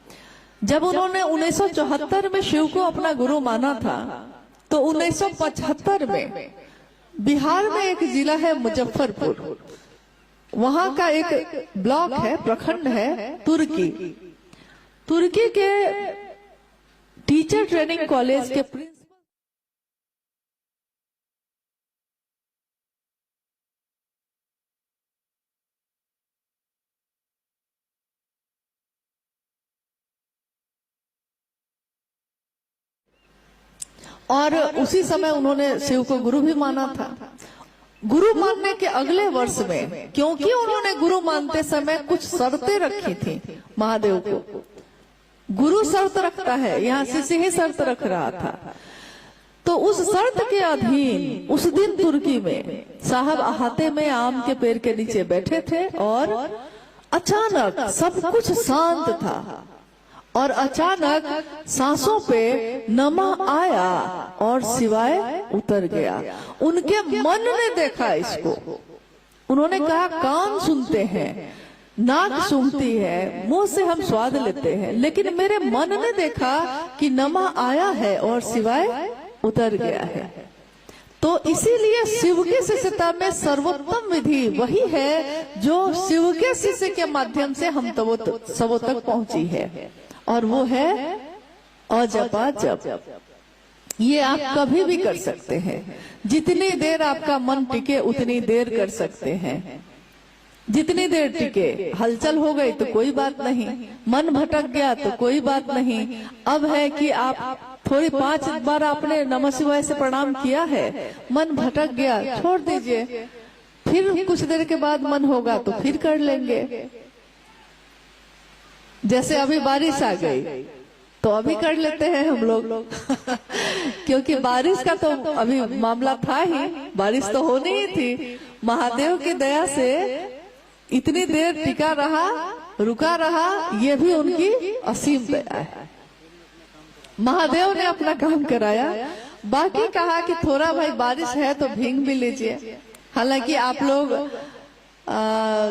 जब उन्होंने 1974 में शिव को अपना गुरु माना था, तो 1975 में बिहार में एक जिला है मुजफ्फरपुर, वहां का एक ब्लॉक है, प्रखंड है तुर्की। तुर्की के टीचर ट्रेनिंग कॉलेज के प्रिंसिपल और उसी समय उन्होंने शिव को गुरु भी माना था। गुरु मानने के अगले वर्ष में, क्योंकि उन्होंने गुरु मानते समय कुछ शर्तें रखी थी महादेव को, गुरु शर्त रखता है, यहाँ शिष्य ही शर्त रख रहा था। तो उस शर्त के अधीन उस दिन तुर्की में साहब अहाते में आम के पेड़ के नीचे बैठे थे, और अचानक सब कुछ शांत था, और अचानक सांसों पे नमः आया और शिवाय उतर गया। उनके मन ने देखा इसको, उन्होंने कहा कान सुनते हैं, नाक सूंघती है, मुंह से हम स्वाद लेते हैं, लेकिन मेरे मन ने देखा कि नमः आया है और शिवाय उतर गया है। तो इसीलिए शिव के शिष्यता में सर्वोत्तम विधि वही है जो शिव के शिष्य के माध्यम से हम सबों तक पहुंची है, और वो है अजपा जप। ये आप कभी भी कर सकते हैं, जितनी देर आपका मन टिके उतनी देर कर सकते हैं। जितनी देर टिके, हलचल हो गई तो कोई बात नहीं, मन भटक गया तो कोई बात नहीं। अब है कि आप थोड़ी 5 बार आपने नमः शिवाय से प्रणाम किया है, मन भटक गया, छोड़ दीजिए, फिर कुछ देर के बाद मन होगा तो फिर कर लेंगे। जैसे अभी बारिश आ गई तो अभी कर लेते हैं हम लोग क्योंकि बारिश का तो अभी मामला था ही, बारिश तो होनी ही थी। महादेव की दया से इतनी देर टिका रहा, रुका रहा, ये भी उनकी असीम दया है। महादेव ने अपना काम कराया। बाकी कहा कि थोड़ा भाई बारिश है तो भींग भी लीजिए, हालांकि आप लोग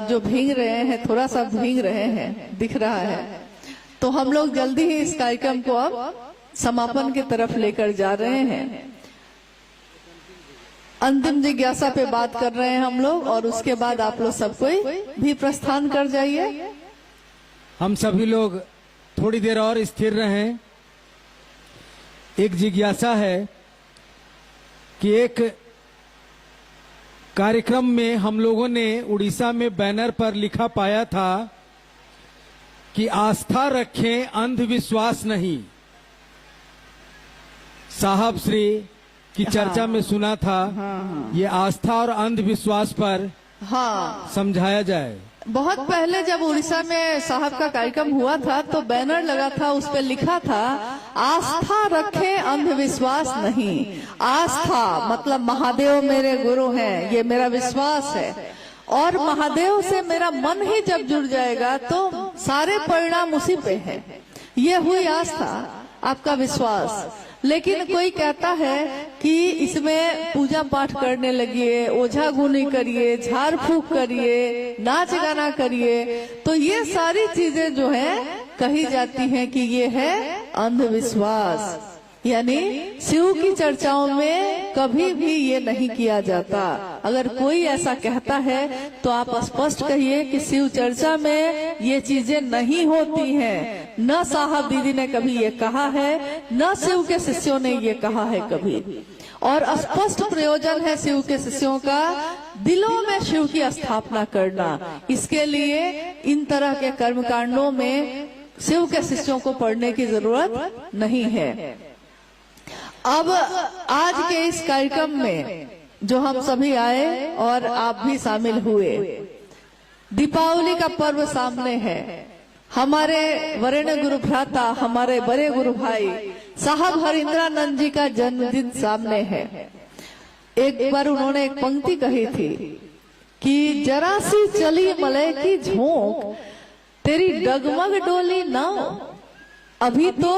जो भीग रहे हैं, थोड़ा सा भीग रहे हैं, दिख रहा है। तो हम लोग जल्दी ही इस कार्यक्रम को अब समापन की तरफ लेकर जा रहे हैं। अंतिम जिज्ञासा पे बात कर रहे हैं हम लोग, और उसके बाद आप लोग सब कोई भी प्रस्थान कर जाइए। हम सभी लोग थोड़ी देर और स्थिर रहें। एक जिज्ञासा है कि एक कार्यक्रम में हम लोगों ने उड़ीसा में बैनर पर लिखा पाया था कि आस्था रखें, अंधविश्वास नहीं। साहब श्री की चर्चा में सुना था। ये आस्था और अंधविश्वास पर समझाया जाए। बहुत पहले जब उड़ीसा में साहब का कार्यक्रम हुआ था तो बैनर लगा था, उस पर लिखा था आस्था रखें, अंधविश्वास नहीं। आस्था मतलब महादेव मेरे गुरु हैं, ये मेरा विश्वास है, और महादेव से मेरा मन ही जब जुड़ जाएगा तो सारे परिणाम उसी पे हैं। ये हुई आस्था, आपका विश्वास। लेकिन कोई कहता है कि इसमें पूजा पाठ करने लगिए, ओझा गुनी करिए, झाड़ फूक करिए, नाच गाना करिए, तो ये सारी चीजें जो है कही जाती हैं कि ये है अंधविश्वास। यानी शिव की चर्चाओं में कभी भी ये नहीं किया जाता। अगर कोई ऐसा कहता है तो आप स्पष्ट कहिए कि शिव चर्चा में ये चीजें नहीं होती हैं। न साहब दीदी ने कभी ये कहा है, न शिव के शिष्यों ने ये कहा है कभी। और स्पष्ट प्रयोजन है शिव के शिष्यों का दिलों में शिव की स्थापना करना। इसके लिए इन तरह के कर्मकांडों में शिव के शिष्यों को पढ़ने की जरूरत नहीं है। अब आज के इस कार्यक्रम में जो हम सभी आए और आप भी शामिल हुए, दीपावली का पर्व सामने है। हमारे वरेण्य गुरु भ्राता, हमारे बड़े गुरु भाई साहब हरिंद्रानंद जी का जन्मदिन सामने है। एक बार उन्होंने एक पंक्ति कही थी कि जरा सी चली मलय की झोंक, तेरी डगमग डोली नाव, अभी तो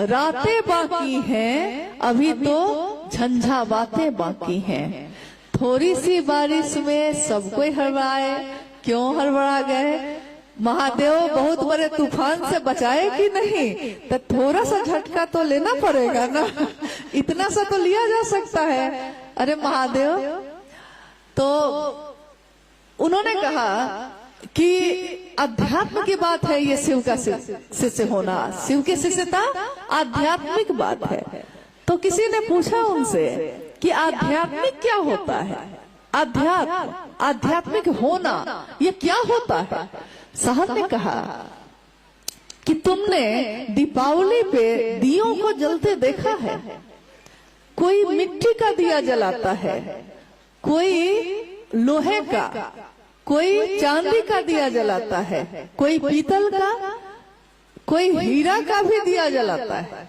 रातें बाकी हैं, अभी तो झंझा बातें बाकी हैं। थोड़ी सी बारिश में सब कोई हड़बड़ाए, क्यों हड़बड़ा गए? महादेव बहुत बड़े तूफान से बचाए कि नहीं, तो थोड़ा सा झटका तो लेना पड़ेगा ना, इतना सा तो लिया जा सकता है। अरे महादेव, तो उन्होंने कहा कि अध्यात्म की बात है ये शिव का शिष्य होना, शिव के शिष्यता आध्यात्मिक बात है। तो किसी ने पूछा उनसे कि आध्यात्मिक क्या होता है, आध्यात्मिक होना ये क्या होता है? साहब ने कहा कि तुमने दीपावली पे दियों को जलते देखा है? कोई मिट्टी का दिया जलाता है, कोई लोहे का, कोई चांदी का दिया जलाता है, कोई पीतल का, कोई हीरा का भी दिया जलाता है।